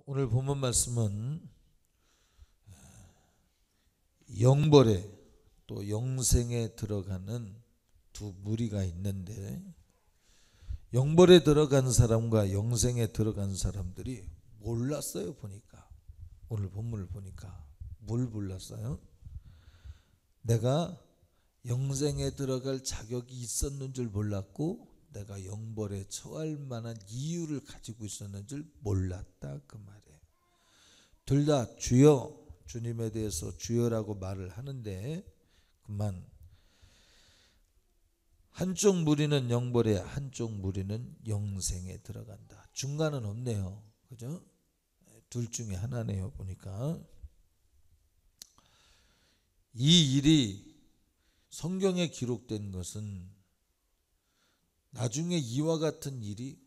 오늘 본문 말씀은 영벌에 또 영생에 들어가는 두 무리가 있는데, 영벌에 들어간 사람과 영생에 들어간 사람들이 몰랐어요. 보니까 오늘 본문을 보니까 뭘 몰랐어요? 내가 영생에 들어갈 자격이 있었는 줄 몰랐고, 내가 영벌에 처할 만한 이유를 가지고 있었는 줄 몰랐다, 그 말이에요. 둘 다 주여, 주님에 대해서 주여라고 말을 하는데, 그만 한쪽 무리는 영벌에, 한쪽 무리는 영생에 들어간다. 중간은 없네요. 그죠? 둘 중에 하나네요. 보니까 이 일이 성경에 기록된 것은 나중에 이와 같은 일이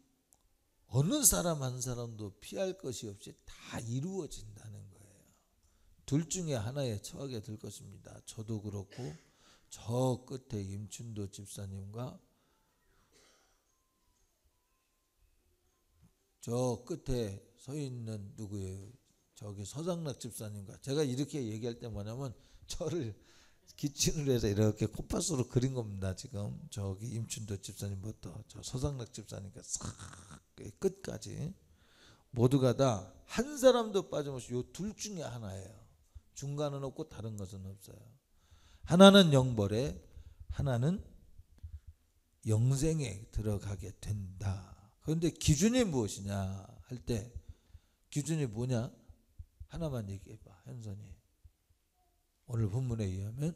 어느 사람 한 사람도 피할 것이 없이 다 이루어진다는 거예요. 둘 중에 하나에 처하게 될 것입니다. 저도 그렇고 저 끝에 임춘도 집사님과 저 끝에 서 있는 누구예요? 저기 서장락 집사님과 제가 이렇게 얘기할 때 뭐냐면 저를 기침을 해서 이렇게 콧파스로 그린 겁니다. 지금 저기 임춘도 집사님부터 저 서장락 집사님과 싹 끝까지 모두가 다 한 사람도 빠짐없이 요 둘 중에 하나예요. 중간은 없고 다른 것은 없어요. 하나는 영벌에, 하나는 영생에 들어가게 된다. 그런데 기준이 무엇이냐 할 때 기준이 뭐냐? 하나만 얘기해봐, 현선이. 오늘 본문에 의하면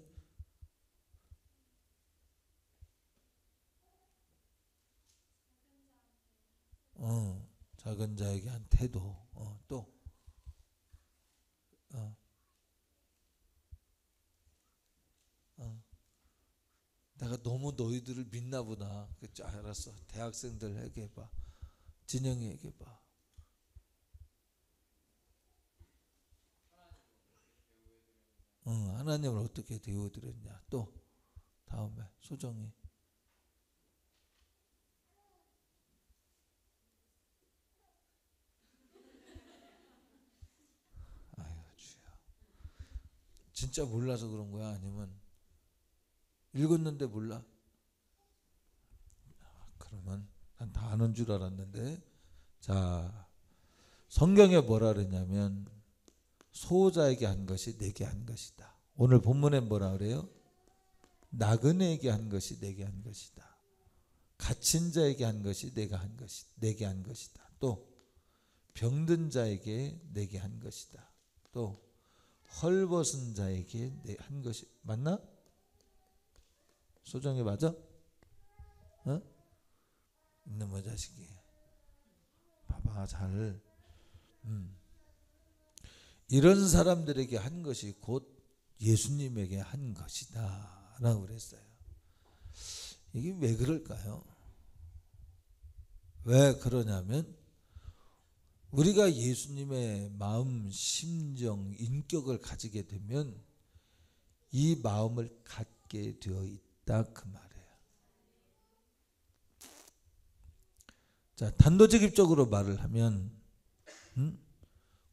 작은 자에게 한 태도, 또 내가 너무 너희들을 믿나 보다. 알았어. 대학생들 얘기해봐. 진영이 얘기해봐. 하나님을 어떻게 대우드렸냐. 또 다음에 소정이. 아유 주야. 진짜 몰라서 그런 거야? 아니면 읽었는데 몰라? 그러면 난 다 아는 줄 알았는데. 자, 성경에 뭐라 그러냐면 소자에게 한 것이 내게 한 것이다. 오늘 본문에 뭐라 그래요? 나그네에게 한 것이 내게 한 것이다. 갇힌 자에게 한 것이 내게 한 것이다. 또 병든 자에게 내게 한 것이다. 또 헐벗은 자에게 한 것이, 맞나? 소정이 맞아? 있는 뭐 자식이 봐봐 잘. 이런 사람들에게 한 것이 곧 예수님에게 한 것이다 라고 그랬어요. 이게 왜 그럴까요? 왜 그러냐면 우리가 예수님의 마음, 심정, 인격을 가지게 되면 이 마음을 갖게 되어 있다, 그 말이에요. 자, 단도직입적으로 말을 하면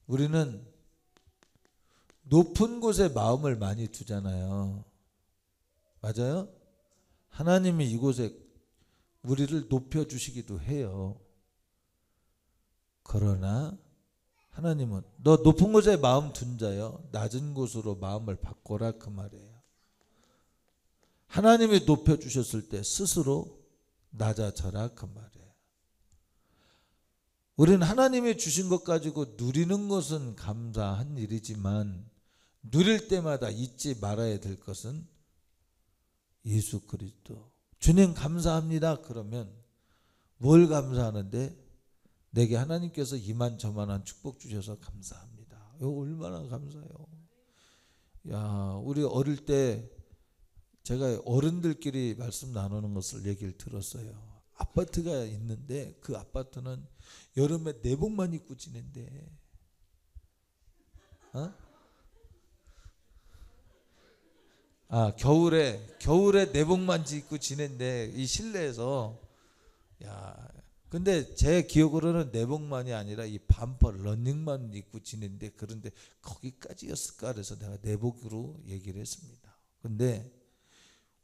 우리는 높은 곳에 마음을 많이 두잖아요. 맞아요? 하나님이 이곳에 우리를 높여주시기도 해요. 그러나 하나님은 너 높은 곳에 마음 둔 자여 낮은 곳으로 마음을 바꿔라, 그 말이에요. 하나님이 높여주셨을 때 스스로 낮아져라, 그 말이에요. 우리는 하나님이 주신 것 가지고 누리는 것은 감사한 일이지만 누릴 때마다 잊지 말아야 될 것은 예수 그리스도. 주님 감사합니다. 그러면 뭘 감사하는데? 내게 하나님께서 이만저만한 축복 주셔서 감사합니다. 이거 얼마나 감사해요. 야, 우리 어릴 때 제가 어른들끼리 말씀 나누는 것을 얘기를 들었어요. 아파트가 있는데 그 아파트는 여름에 내복만 입고 지낸대. 겨울에 내복만 입고 지낸대. 이 실내에서. 야, 근데 제 기억으로는 내복만이 아니라 이 반팔 러닝만 입고 지냈는데, 그런데 거기까지였을까 그래서 내가 내복으로 얘기를 했습니다. 근데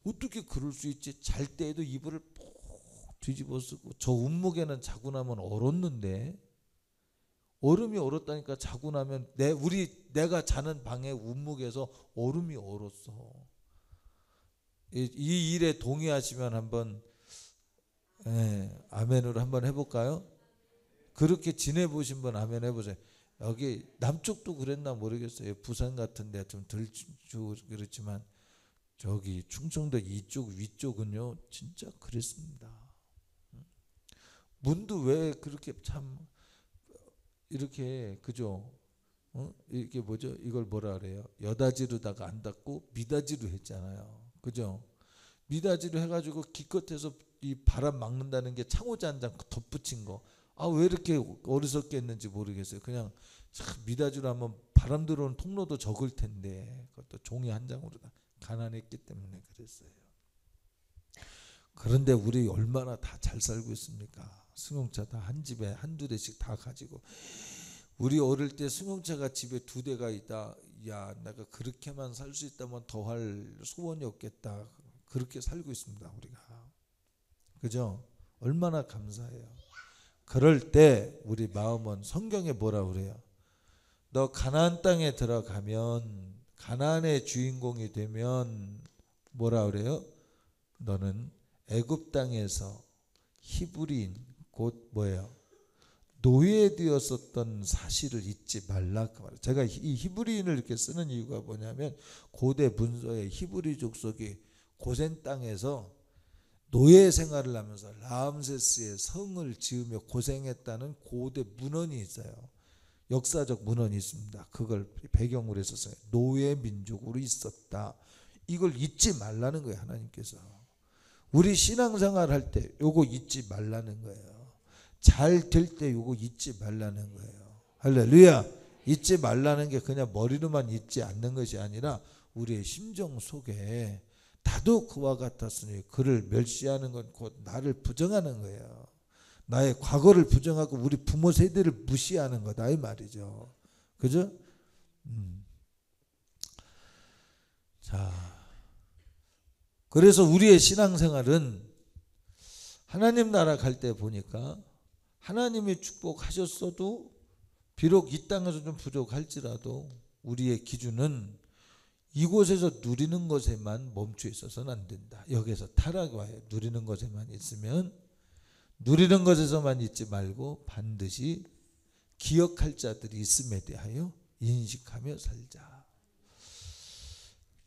어떻게 그럴 수 있지? 잘 때에도 이불을 푹 뒤집어 쓰고, 저 운목에는 자고 나면 얼었는데, 얼음이 얼었다니까. 자고 나면 내가 자는 방의 운목에서 얼음이 얼었어. 이 일에 동의하시면 한번 아멘으로 한번 해볼까요? 그렇게 지내보신 분 아멘 해보세요. 여기 남쪽도 그랬나 모르겠어요. 부산 같은 데 좀 덜 그렇지만 저기 충청도 이쪽 위쪽은요 진짜 그랬습니다. 문도 왜 그렇게 참 이렇게 그죠? 이게 뭐죠? 이걸 뭐라 그래요? 여다지로다가 안 닫고 미다지로 했잖아요. 그죠? 미다지로 해가지고 기껏해서 이 바람 막는다는 게 창호지 한 장 덧붙인 거. 아, 왜 이렇게 어리석게 했는지 모르겠어요. 그냥 미다지로 하면 바람 들어오는 통로도 적을 텐데, 그것도 종이 한 장으로 다 가난했기 때문에 그랬어요. 그런데 우리 얼마나 다 잘 살고 있습니까? 승용차 다 한 집에 한두 대씩 다 가지고. 우리 어릴 때 승용차가 집에 2대가 있다. 야, 내가 그렇게만 살 수 있다면 더할 소원이 없겠다. 그렇게 살고 있습니다, 우리가. 그죠? 얼마나 감사해요. 그럴 때 우리 마음은 성경에 뭐라 그래요? 너 가나안 땅에 들어가면, 가나안의 주인공이 되면 뭐라 그래요? 너는 애굽 땅에서 히브리인, 곧 뭐예요? 노예되었었던 사실을 잊지 말라 그 말이에요. 제가 이 히브리인을 이렇게 쓰는 이유가 뭐냐면, 고대 문서에 히브리 족속이 고센 땅에서 노예 생활을 하면서 라암세스의 성을 지으며 고생했다는 고대 문헌이 있어요. 역사적 문헌이 있습니다. 그걸 배경으로 했었어요. 노예 민족으로 있었다. 이걸 잊지 말라는 거예요, 하나님께서. 우리 신앙생활 할 때 요거 잊지 말라는 거예요. 잘 될 때 요거 잊지 말라는 거예요. 할렐루야. 잊지 말라는 게 그냥 머리로만 잊지 않는 것이 아니라 우리의 심정 속에 나도 그와 같았으니 그를 멸시하는 건 곧 나를 부정하는 거예요. 나의 과거를 부정하고 우리 부모 세대를 무시하는 거다 이 말이죠. 그죠? 자, 그래서 우리의 신앙생활은 하나님 나라 갈 때 보니까 하나님이 축복하셨어도 비록 이 땅에서 좀 부족할지라도 우리의 기준은 이곳에서 누리는 것에만 멈춰 있어서는 안 된다. 여기서 타락이 와요. 누리는 것에만 있으면, 누리는 것에서만 있지 말고 반드시 기억할 자들이 있음에 대하여 인식하며 살자.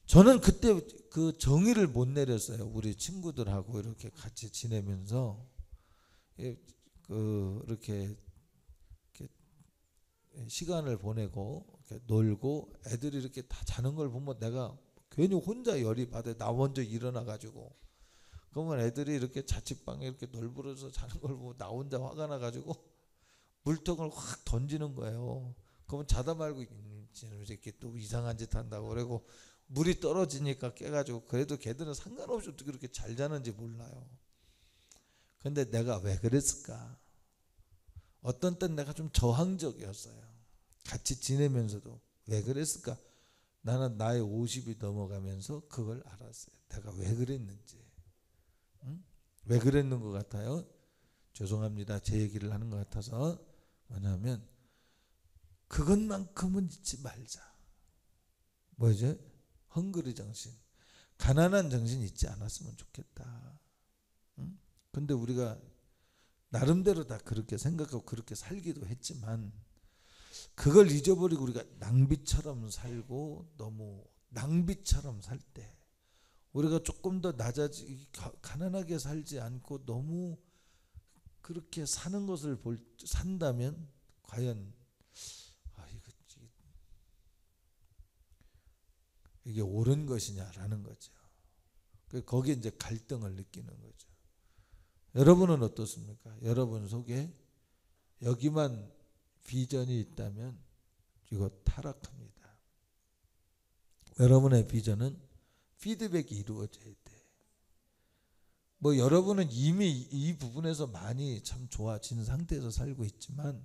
저는 그때 그 정의를 못 내렸어요. 우리 친구들하고 이렇게 같이 지내면서 이렇게 시간을 보내고 이렇게 놀고 애들이 이렇게 다 자는 걸 보면 내가 괜히 혼자 열이 받아. 나 먼저 일어나 가지고. 그러면 애들이 이렇게 자취방에 이렇게 널브러져 자는 걸 보고 나 혼자 화가 나 가지고 물통을 확 던지는 거예요. 그러면 자다 말고 이렇게 또 이상한 짓 한다고 그러고, 물이 떨어지니까 깨가지고. 그래도 걔들은 상관없이 어떻게 그렇게 잘 자는지 몰라요. 근데 내가 왜 그랬을까? 어떤 땐 내가 좀 저항적이었어요. 같이 지내면서도. 왜 그랬을까? 나는 나의 50이 넘어가면서 그걸 알았어요. 내가 왜 그랬는지. 왜 그랬는 것 같아요? 죄송합니다. 제 얘기를 하는 것 같아서. 뭐냐면 그것만큼은 잊지 말자. 뭐죠? 헝그리 정신, 가난한 정신 잊지 않았으면 좋겠다. 근데 우리가 나름대로 다 그렇게 생각하고 그렇게 살기도 했지만, 그걸 잊어버리고 우리가 낭비처럼 살고, 너무 낭비처럼 살 때 우리가 조금 더 가난하게 살지 않고 너무 그렇게 사는 것을 산다면 과연 이게 옳은 것이냐라는 거죠. 거기에 이제 갈등을 느끼는 거죠. 여러분은 어떻습니까? 여러분 속에 여기만 비전이 있다면 이거 타락합니다. 여러분의 비전은 피드백이 이루어져야 돼. 뭐 여러분은 이미 이 부분에서 많이 참 좋아진 상태에서 살고 있지만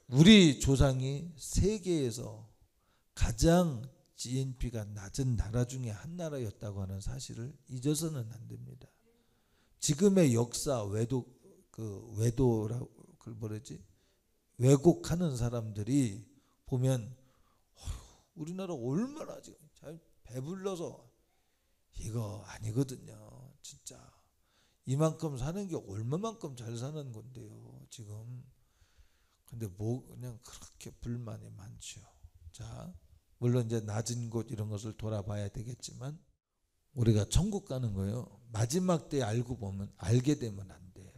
우리 조상이 세계에서 가장 GNP가 낮은 나라 중에 한 나라였다고 하는 사실을 잊어서는 안 됩니다. 지금의 역사 외도라고 그걸 뭐라지? 왜곡하는 사람들이 보면 우리나라 얼마나 지금 잘 배불러서 이거 아니거든요. 진짜 이만큼 사는 게 얼마만큼 잘 사는 건데요 지금. 근데 뭐 그냥 그렇게 불만이 많죠. 자, 물론 이제 낮은 곳 이런 것을 돌아봐야 되겠지만 우리가 천국 가는 거예요. 마지막 때 알게 되면 안 돼요.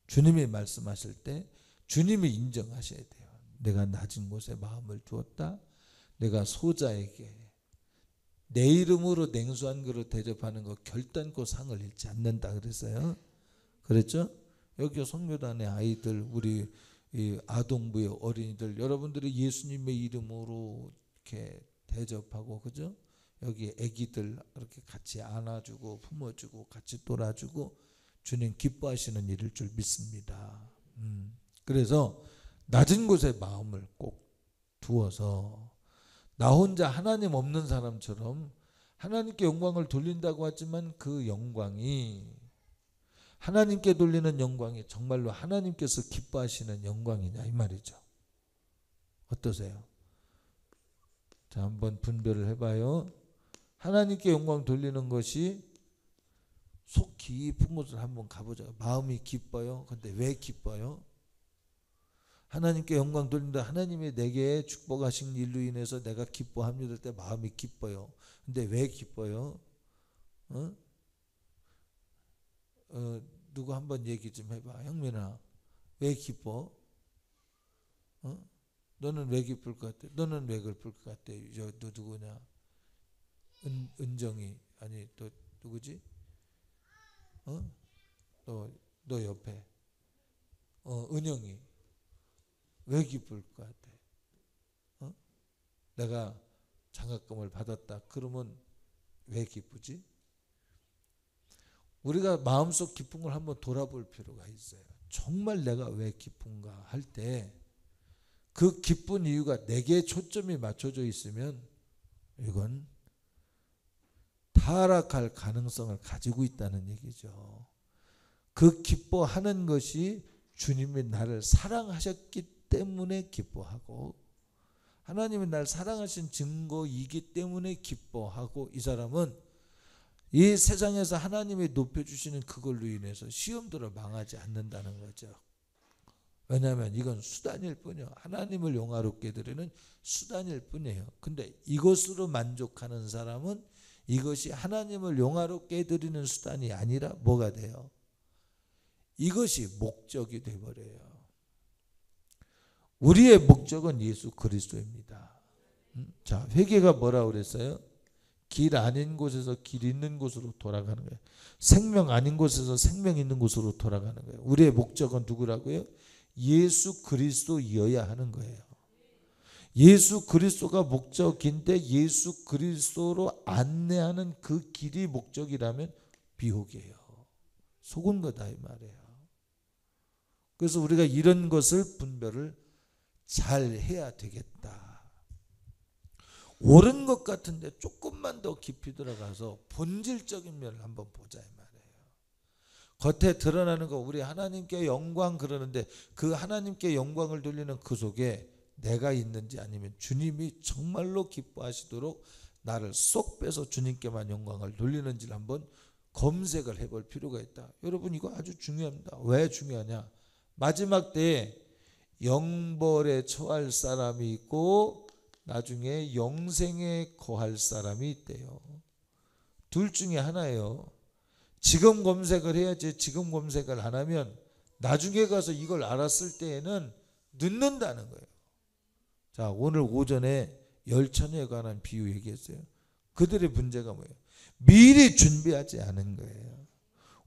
주님이 말씀하실 때 주님이 인정하셔야 돼요. 내가 낮은 곳에 마음을 두었다. 내가 소자에게 내 이름으로 냉수한 그릇 대접하는 거 결단코 상을 잃지 않는다 그랬어요. 그랬죠? 여기 성교단의 아이들, 우리 이 아동부의 어린이들, 여러분들이 예수님의 이름으로 이렇게 대접하고, 그죠? 여기 아기들 이렇게 같이 안아주고 품어주고 같이 놀아주고 주님 기뻐하시는 일일 줄 믿습니다. 그래서 낮은 곳에 마음을 꼭 두어서 나 혼자 하나님 없는 사람처럼 하나님께 영광을 돌린다고 하지만 그 영광이 하나님께 돌리는 영광이 정말로 하나님께서 기뻐하시는 영광이냐 이 말이죠. 어떠세요? 자, 한번 분별을 해봐요. 하나님께 영광 돌리는 것이 속 깊은 곳을 한번 가보자. 마음이 기뻐요. 근데 왜 기뻐요? 하나님께 영광 돌린다. 하나님이 내게 축복하신 일로 인해서 내가 기뻐합니다. 때 마음이 기뻐요. 근데 왜 기뻐요? 누구 한번 얘기 좀 해봐. 형민아, 왜 기뻐? 너는 왜 기쁠 것 같아? 너는 왜 기쁠 것 같아? 너 누구냐? 은정이, 아니 또 누구지? 너 옆에 은영이 왜 기쁠 것 같아? 내가 장학금을 받았다. 그러면 왜 기쁘지? 우리가 마음속 기쁜 걸 한번 돌아볼 필요가 있어요. 정말 내가 왜 기쁜가 할 때 그 기쁜 이유가 내게 초점이 맞춰져 있으면 이건 타락할 가능성을 가지고 있다는 얘기죠. 그 기뻐하는 것이 주님이 나를 사랑하셨기 때문에 기뻐하고 하나님이 나를 사랑하신 증거이기 때문에 기뻐하고, 이 사람은 이 세상에서 하나님이 높여주시는 그걸로 인해서 시험들을 망하지 않는다는 거죠. 왜냐하면 이건 수단일 뿐이에요. 하나님을 영화롭게 드리는 수단일 뿐이에요. 근데 이것으로 만족하는 사람은 이것이 하나님을 영화롭게 드리는 수단이 아니라 뭐가 돼요? 이것이 목적이 되어버려요. 우리의 목적은 예수 그리스도입니다. 자, 회개가 뭐라고 그랬어요? 길 아닌 곳에서 길 있는 곳으로 돌아가는 거예요. 생명 아닌 곳에서 생명 있는 곳으로 돌아가는 거예요. 우리의 목적은 누구라고요? 예수 그리스도여야 하는 거예요. 예수 그리스도가 목적인데 예수 그리스도로 안내하는 그 길이 목적이라면 비옥이에요. 속은 거다 이 말이에요. 그래서 우리가 이런 것을 분별을 잘 해야 되겠다. 옳은 것 같은데 조금만 더 깊이 들어가서 본질적인 면을 한번 보자 이 말이에요. 겉에 드러나는 거 우리 하나님께 영광 그러는데 그 하나님께 영광을 돌리는 그 속에 내가 있는지 아니면 주님이 정말로 기뻐하시도록 나를 쏙 빼서 주님께만 영광을 돌리는지를 한번 검색을 해볼 필요가 있다. 여러분 이거 아주 중요합니다. 왜 중요하냐? 마지막 때에 영벌에 처할 사람이 있고 나중에 영생에 거할 사람이 있대요. 둘 중에 하나예요. 지금 검색을 해야지. 지금 검색을 안 하면 나중에 가서 이걸 알았을 때에는 늦는다는 거예요. 자, 오늘 오전에 열처녀에 관한 비유 얘기했어요. 그들의 문제가 뭐예요? 미리 준비하지 않은 거예요.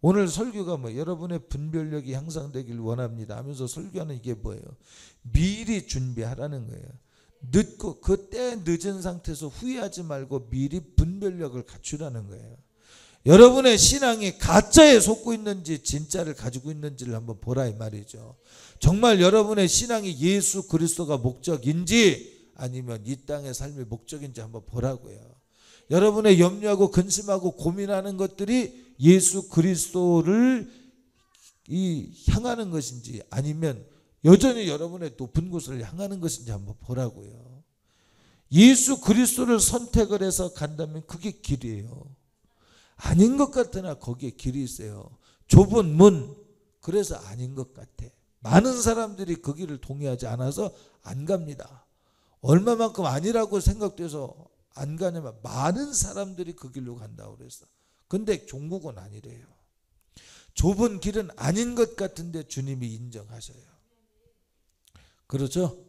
오늘 설교가 뭐 여러분의 분별력이 향상되길 원합니다 하면서 설교하는 이게 뭐예요? 미리 준비하라는 거예요. 늦고 그때 늦은 상태에서 후회하지 말고 미리 분별력을 갖추라는 거예요. 여러분의 신앙이 가짜에 속고 있는지 진짜를 가지고 있는지를 한번 보라 이 말이죠. 정말 여러분의 신앙이 예수 그리스도가 목적인지 아니면 이 땅의 삶의 목적인지 한번 보라고요. 여러분의 염려하고 근심하고 고민하는 것들이 예수 그리스도를 향하는 것인지 아니면 여전히 여러분의 높은 곳을 향하는 것인지 한번 보라고요. 예수 그리스도를 선택을 해서 간다면 그게 길이에요. 아닌 것 같으나 거기에 길이 있어요. 좁은 문, 그래서 아닌 것 같아. 많은 사람들이 그 길을 동의하지 않아서 안 갑니다. 얼마만큼 아니라고 생각돼서 안 가냐면 많은 사람들이 그 길로 간다고 그랬어. 근데 종국은 아니래요. 좁은 길은 아닌 것 같은데 주님이 인정하셔요. 그렇죠?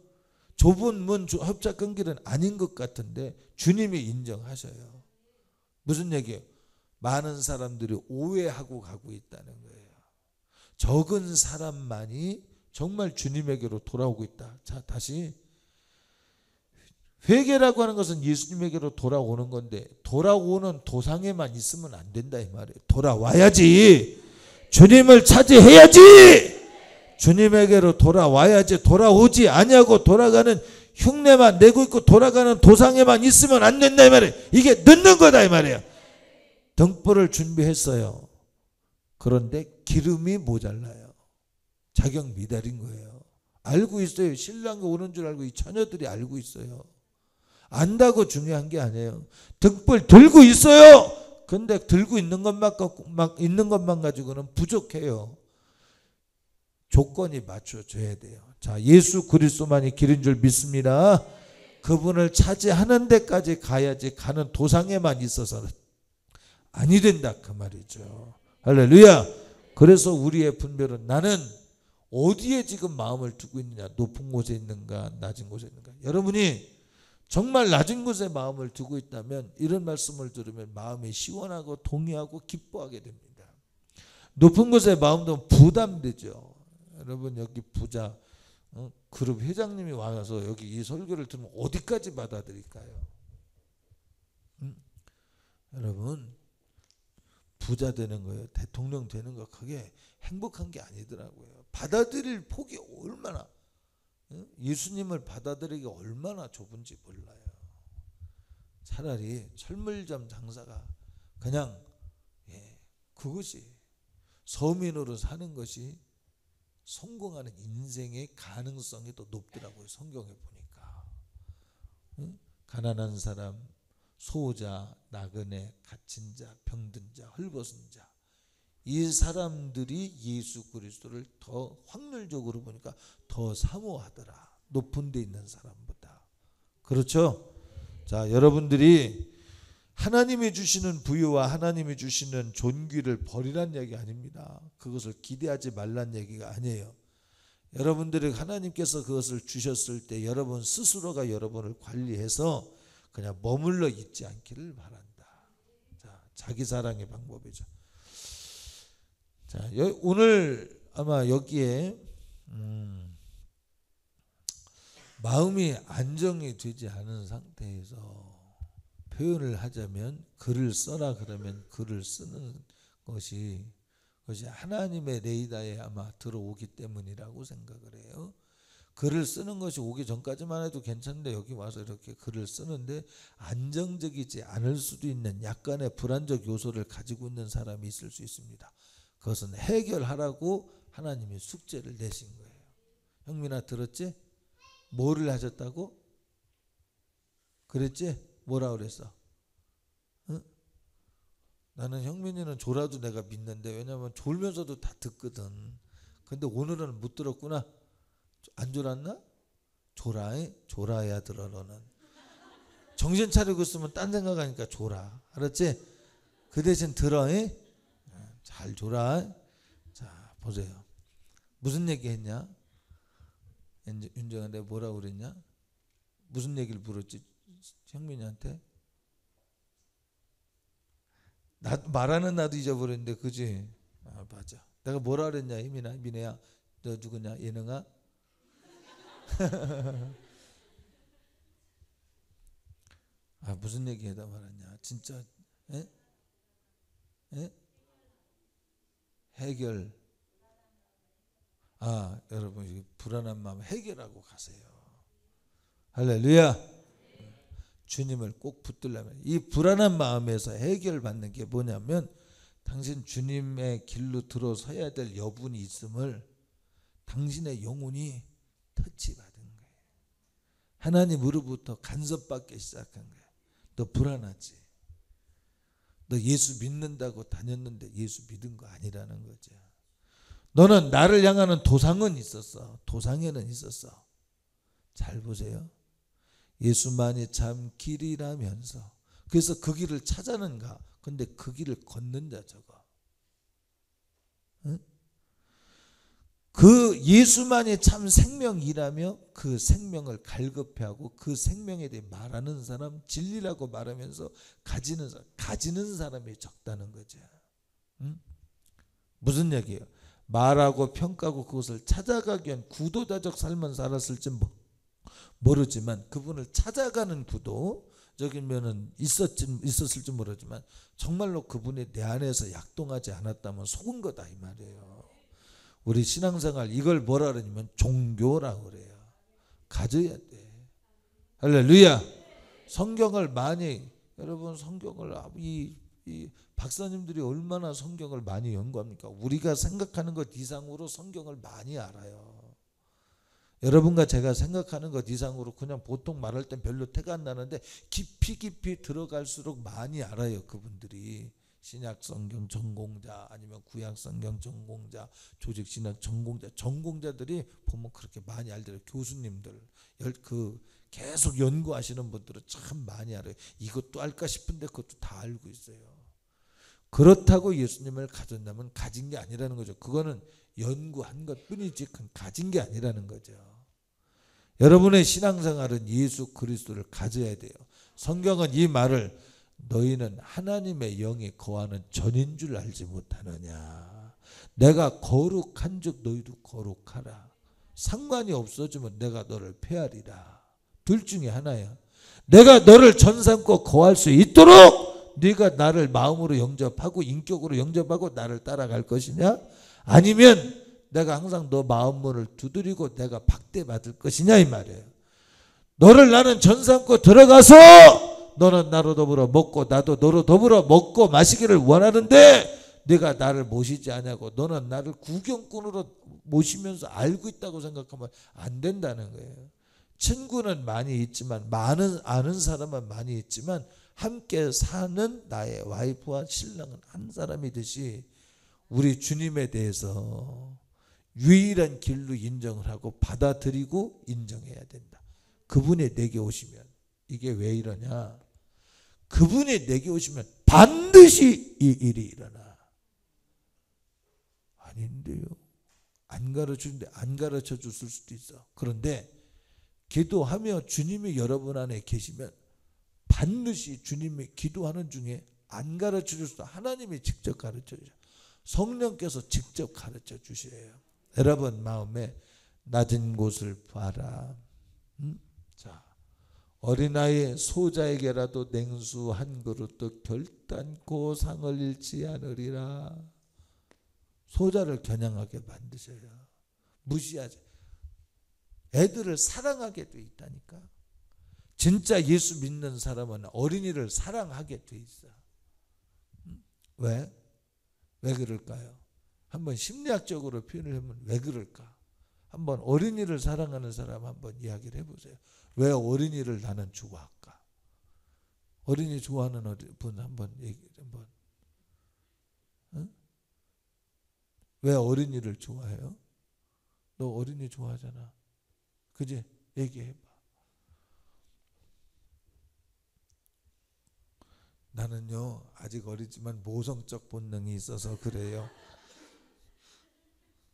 좁은 문, 협착한 길은 아닌 것 같은데 주님이 인정하셔요. 무슨 얘기예요? 많은 사람들이 오해하고 가고 있다는 거예요. 적은 사람만이 정말 주님에게로 돌아오고 있다. 자, 다시 회개라고 하는 것은 예수님에게로 돌아오는 건데 돌아오는 도상에만 있으면 안 된다 이 말이에요. 돌아와야지. 주님을 차지해야지. 주님에게로 돌아와야지. 돌아오지 아니하고 돌아가는 흉내만 내고 있고 돌아가는 도상에만 있으면 안 된다 이 말이에요. 이게 늦는 거다 이 말이에요. 등불을 준비했어요. 그런데 기름이 모자라요. 자격 미달인 거예요. 알고 있어요. 신랑이 오는 줄 알고 이 처녀들이 알고 있어요. 안다고 중요한 게 아니에요. 등불 들고 있어요. 근데 들고 있는 것만 가지고는 부족해요. 조건이 맞춰줘야 돼요. 자, 예수 그리스도만이 길인 줄 믿습니다. 그분을 차지하는 데까지 가야지 가는 도상에만 있어서는 아니 된다 그 말이죠. 할렐루야. 그래서 우리의 분별은 나는 어디에 지금 마음을 두고 있느냐. 높은 곳에 있는가 낮은 곳에 있는가. 여러분이 정말 낮은 곳에 마음을 두고 있다면 이런 말씀을 들으면 마음이 시원하고 동의하고 기뻐하게 됩니다. 높은 곳에 마음 두면 부담되죠. 여러분 여기 부자 그룹 회장님이 와서 여기 이 설교를 들으면 어디까지 받아들일까요? 여러분 부자 되는 거예요. 대통령 되는 거 그게 행복한 게 아니더라고요. 받아들일 폭이 얼마나 예수님을 받아들이기 얼마나 좁은지 몰라요. 차라리 철물점 장사가 그냥 그것이 서민으로 사는 것이 성공하는 인생의 가능성이 더 높더라고요. 성경에 보니까 가난한 사람, 소자, 나그네, 갇힌 자, 병든 자, 헐벗은 자 이 사람들이 예수 그리스도를 더 확률적으로 보니까 더 사모하더라. 높은 데 있는 사람보다. 그렇죠? 자, 여러분들이 하나님이 주시는 부유와 하나님이 주시는 존귀를 버리란 얘기 아닙니다. 그것을 기대하지 말란 얘기가 아니에요. 여러분들이 하나님께서 그것을 주셨을 때 여러분 스스로가 여러분을 관리해서 그냥 머물러 있지 않기를 바란다. 자, 자기 사랑의 방법이죠. 자, 오늘 아마 여기에 마음이 안정이 되지 않은 상태에서 표현을 하자면 글을 써라 그러면 글을 쓰는 것이 하나님의 레이더에 아마 들어오기 때문이라고 생각을 해요. 글을 쓰는 것이 오기 전까지만 해도 괜찮은데 여기 와서 이렇게 글을 쓰는데 안정적이지 않을 수도 있는 약간의 불안적 요소를 가지고 있는 사람이 있을 수 있습니다. 그것은 해결하라고 하나님이 숙제를 내신 거예요. 형민아 들었지? 뭐를 하셨다고? 그랬지? 뭐라 그랬어? 응? 나는 형민이는 졸아도 내가 믿는데 왜냐면 졸면서도 다 듣거든. 근데 오늘은 못 들었구나. 안 졸았나? 졸아야 들어. 너는 정신 차리고 있으면 딴 생각하니까 졸아. 알았지? 그 대신 들어. 잘 졸아. 자 보세요. 무슨 얘기 했냐? 윤정아 내가 뭐라고 그랬냐? 무슨 얘기를 물었지? 형민이한테? 말하는 나도 잊어버렸는데 그지? 아 맞아. 내가 뭐라 그랬냐? 민혜야 너 누구냐? 예능아? 아 무슨 얘기에다 말았냐? 진짜 예? 해결. 여러분 불안한 마음 해결하고 가세요. 할렐루야. 주님을 꼭 붙들려면 이 불안한 마음에서 해결받는 게 뭐냐면 당신 주님의 길로 들어서야 될 여분이 있음을 당신의 영혼이 터치받은 거예요. 하나님으로부터 간섭받기 시작한 거예요. 너 불안하지? 너 예수 믿는다고 다녔는데 예수 믿은 거 아니라는 거죠. 너는 나를 향하는 도상은 있었어. 도상에는 있었어. 잘 보세요. 예수만이 참 길이라면서 그래서 그 길을 찾아는가? 근데 그 길을 걷는 자 저거. 응? 그 예수만이 참 생명이라며 그 생명을 갈급해하고 그 생명에 대해 말하는 사람, 진리라고 말하면서 가지는 사람이 적다는 거죠. 응? 무슨 얘기예요? 말하고 평가하고 그것을 찾아가기 위한 구도자적 삶을 살았을지 모르지만 그분을 찾아가는 구도적이면은 있었을지 모르지만 정말로 그분이 내 안에서 약동하지 않았다면 속은 거다 이 말이에요. 우리 신앙생활 이걸 뭐라 그러냐면 종교라고 그래요. 가져야 돼. 할렐루야. 성경을 많이 여러분 성경을 이 박사님들이 얼마나 성경을 많이 연구합니까? 우리가 생각하는 것 이상으로 성경을 많이 알아요. 여러분과 제가 생각하는 것 이상으로 그냥 보통 말할 땐 별로 태가 안 나는데 깊이 들어갈수록 많이 알아요. 그분들이 신약 성경 전공자 아니면 구약 성경 전공자 조직 신학 전공자들이 보면 그렇게 많이 알더라고요. 교수님들 계속 연구하시는 분들은 참 많이 알아요. 이것도 알까 싶은데 그것도 다 알고 있어요. 그렇다고 예수님을 가졌냐면 가진 게 아니라는 거죠. 그거는 연구한 것 뿐이지 그건 가진 게 아니라는 거죠. 여러분의 신앙생활은 예수 그리스도를 가져야 돼요. 성경은 이 말을 너희는 하나님의 영이 거하는 전인 줄 알지 못하느냐. 내가 거룩한 즉 너희도 거룩하라. 상관이 없어지면 내가 너를 폐하리라. 둘 중에 하나야. 내가 너를 전삼고 거할 수 있도록 네가 나를 마음으로 영접하고 인격으로 영접하고 나를 따라갈 것이냐, 아니면 내가 항상 너 마음 문을 두드리고 내가 박대받을 것이냐 이 말이에요. 너를 나는 전삼고 들어가서 너는 나로 더불어 먹고 나도 너로 더불어 먹고 마시기를 원하는데 네가 나를 모시지 않냐고. 너는 나를 구경꾼으로 모시면서 알고 있다고 생각하면 안 된다는 거예요. 친구는 많이 있지만 아는 사람은 많이 있지만 함께 사는 나의 와이프와 신랑은 한 사람이듯이 우리 주님에 대해서 유일한 길로 인정을 하고 받아들이고 인정해야 된다. 그분이 내게 오시면 이게 왜 이러냐? 그분이 내게 오시면 반드시 이 일이 일어나. 아닌데요. 안 가르쳐주는데 안 가르쳐 줬을 수도 있어. 그런데 기도하며 주님이 여러분 안에 계시면 반드시 주님이 기도하는 중에 안 가르쳐 줄 수도 하나님이 직접 가르쳐 주셔. 성령께서 직접 가르쳐 주셔요. 여러분 마음에 낮은 곳을 봐라. 자, 어린아이 소자에게라도 냉수 한 그릇도 결단코 상을 잃지 않으리라. 소자를 겨냥하게 만드셔요. 무시하지. 애들을 사랑하게 돼 있다니까. 진짜 예수 믿는 사람은 어린이를 사랑하게 돼 있어. 왜? 왜 그럴까요? 한번 심리학적으로 표현을 하면 왜 그럴까? 한번 어린이를 사랑하는 사람 한번 이야기를 해보세요. 왜 어린이를 나는 좋아할까? 어린이 좋아하는 분 한번 얘기 한번. 응? 왜 어린이를 좋아해요? 너 어린이 좋아하잖아. 그지? 얘기해봐. 나는요 아직 어리지만 모성적 본능이 있어서 그래요.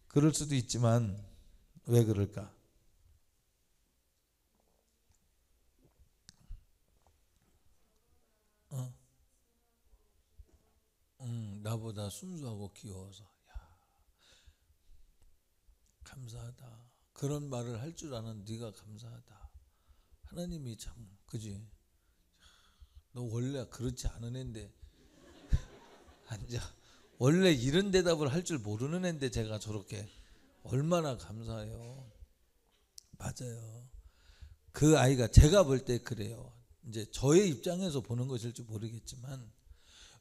그럴 수도 있지만 왜 그럴까? 나보다 순수하고 귀여워서. 야, 감사하다. 그런 말을 할 줄 아는 네가 감사하다. 하나님이 참 그지? 너 원래 그렇지 않은 애인데 앉아. 원래 이런 대답을 할 줄 모르는 애인데 제가 저렇게 얼마나 감사해요. 맞아요. 그 아이가 제가 볼 때 그래요. 이제 저의 입장에서 보는 것일지 모르겠지만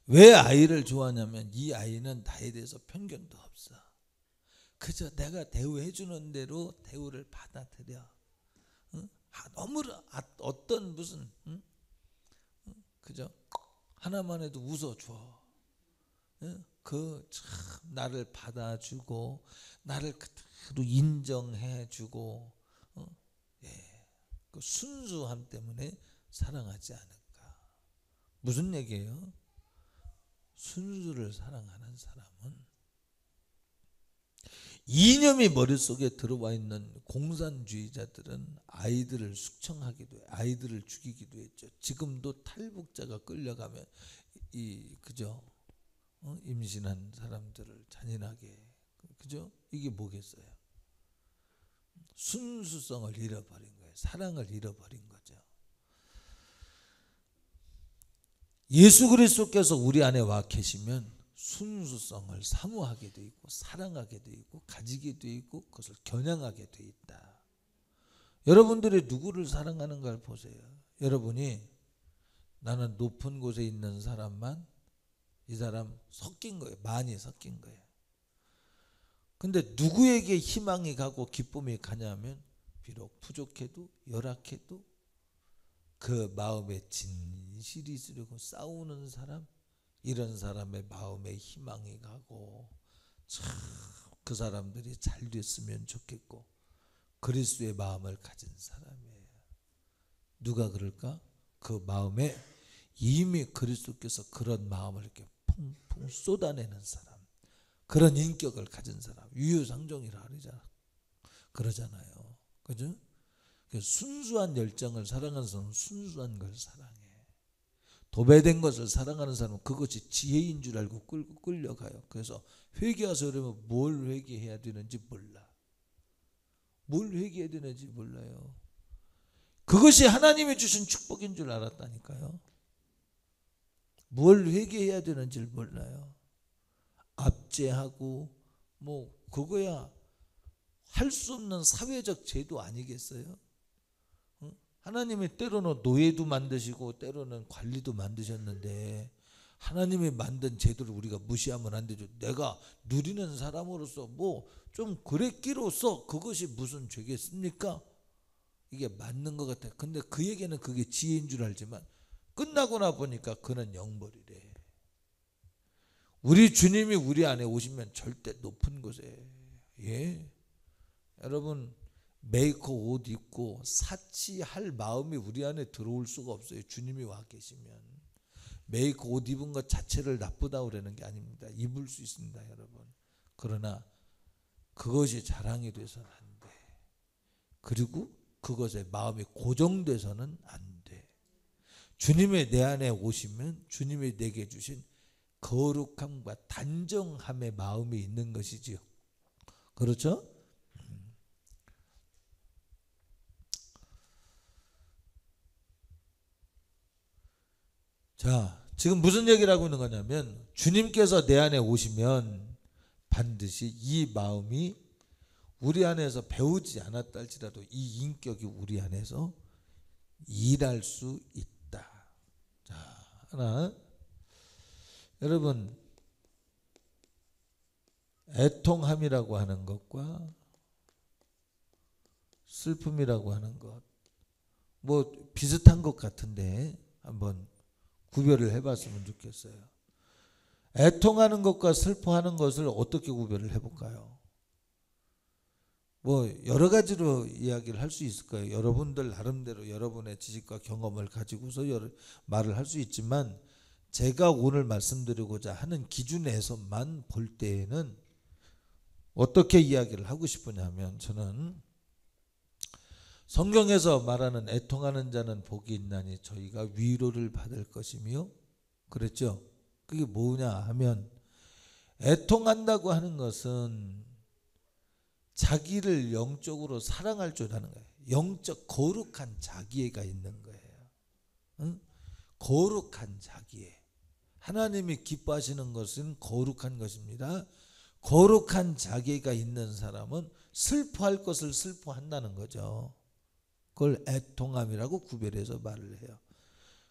왜 아이를 좋아하냐면 이 아이는 나에 대해서 편견도 없어. 그저 내가 대우해 주는 대로 대우를 받아들여. 응? 너무 어떤 무슨 그저 하나만 해도 웃어줘. 응? 그 참 나를 받아주고 나를 그대로 인정해주고 예. 그 순수함 때문에 사랑하지 않을까. 무슨 얘기예요? 순수를 사랑하는 사람은 이념이 머릿속에 들어와 있는 공산주의자들은 아이들을 숙청하기도 해. 아이들을 죽이기도 했죠. 지금도 탈북자가 끌려가면 그죠? 임신한 사람들을 잔인하게 그죠? 이게 뭐겠어요? 순수성을 잃어버린 거예요. 사랑을 잃어버린 거죠. 예수 그리스도께서 우리 안에 와 계시면 순수성을 사모하게 돼 있고 사랑하게 돼 있고 가지게 돼 있고 그것을 겨냥하게 돼 있다. 여러분들이 누구를 사랑하는 걸 보세요. 여러분이 나는 높은 곳에 있는 사람만 이 사람 섞인 거예요. 많이 섞인 거예요. 근데 누구에게 희망이 가고 기쁨이 가냐면 비록 부족해도 열악해도 그 마음에 진실이 있으려고 싸우는 사람, 이런 사람의 마음에 희망이 가고 참 그 사람들이 잘 됐으면 좋겠고 그리스도의 마음을 가진 사람이에요. 누가 그럴까? 그 마음에 이미 그리스도께서 그런 마음을 이렇게 풍풍 쏟아내는 사람, 그런 인격을 가진 사람, 유유상종이라 그러잖아요. 그죠? 순수한 열정을 사랑하는 사람은 순수한 걸 사랑해. 도배된 것을 사랑하는 사람은 그것이 지혜인 줄 알고 끌려가요. 그래서 회개하서 그러면 뭘 회개해야 되는지 몰라. 뭘 회개해야 되는지 몰라요. 그것이 하나님이 주신 축복인 줄 알았다니까요. 뭘 회개해야 되는지를 몰라요. 압제하고 뭐 그거야 할 수 없는 사회적 제도 아니겠어요? 하나님이 때로는 노예도 만드시고 때로는 관리도 만드셨는데 하나님이 만든 제도를 우리가 무시하면 안 되죠. 내가 누리는 사람으로서 뭐 좀 그랬기로서 그것이 무슨 죄겠습니까? 이게 맞는 것 같아요. 근데 그에게는 그게 지혜인 줄 알지만 끝나고 보니까 그는 영벌이래. 우리 주님이 우리 안에 오시면 절대 높은 곳에 여러분 메이커 옷 입고 사치할 마음이 우리 안에 들어올 수가 없어요. 주님이 와 계시면 메이커 옷 입은 것 자체를 나쁘다고 그러는 게 아닙니다. 입을 수 있습니다, 여러분. 그러나 그것이 자랑이 돼서는 안 돼. 그리고 그것에 마음이 고정돼서는 안 돼. 주님이 내 안에 오시면 주님이 내게 주신 거룩함과 단정함의 마음이 있는 것이지요. 그렇죠? 자, 지금 무슨 얘기를 하고 있는 거냐면 주님께서 내 안에 오시면 반드시 이 마음이 우리 안에서 배우지 않았다 할지라도 이 인격이 우리 안에서 일할 수 있다. 자, 하나. 여러분, 애통함이라고 하는 것과 슬픔이라고 하는 것, 뭐 비슷한 것 같은데 한번 구별을 해봤으면 좋겠어요. 애통하는 것과 슬퍼하는 것을 어떻게 구별을 해볼까요? 뭐 여러 가지로 이야기를 할 수 있을 거예요. 여러분들 나름대로 여러분의 지식과 경험을 가지고서 말을 할 수 있지만 제가 오늘 말씀드리고자 하는 기준에서만 볼 때에는 어떻게 이야기를 하고 싶으냐면 저는 성경에서 말하는 애통하는 자는 복이 있나니 저희가 위로를 받을 것이며 그랬죠. 그게 뭐냐 하면 애통한다고 하는 것은 자기를 영적으로 사랑할 줄 아는 거예요. 영적 거룩한 자기애가 있는 거예요. 응? 거룩한 자기애. 하나님이 기뻐하시는 것은 거룩한 것입니다. 거룩한 자기가 있는 사람은 슬퍼할 것을 슬퍼한다는 거죠. 그걸 애통함이라고 구별해서 말을 해요.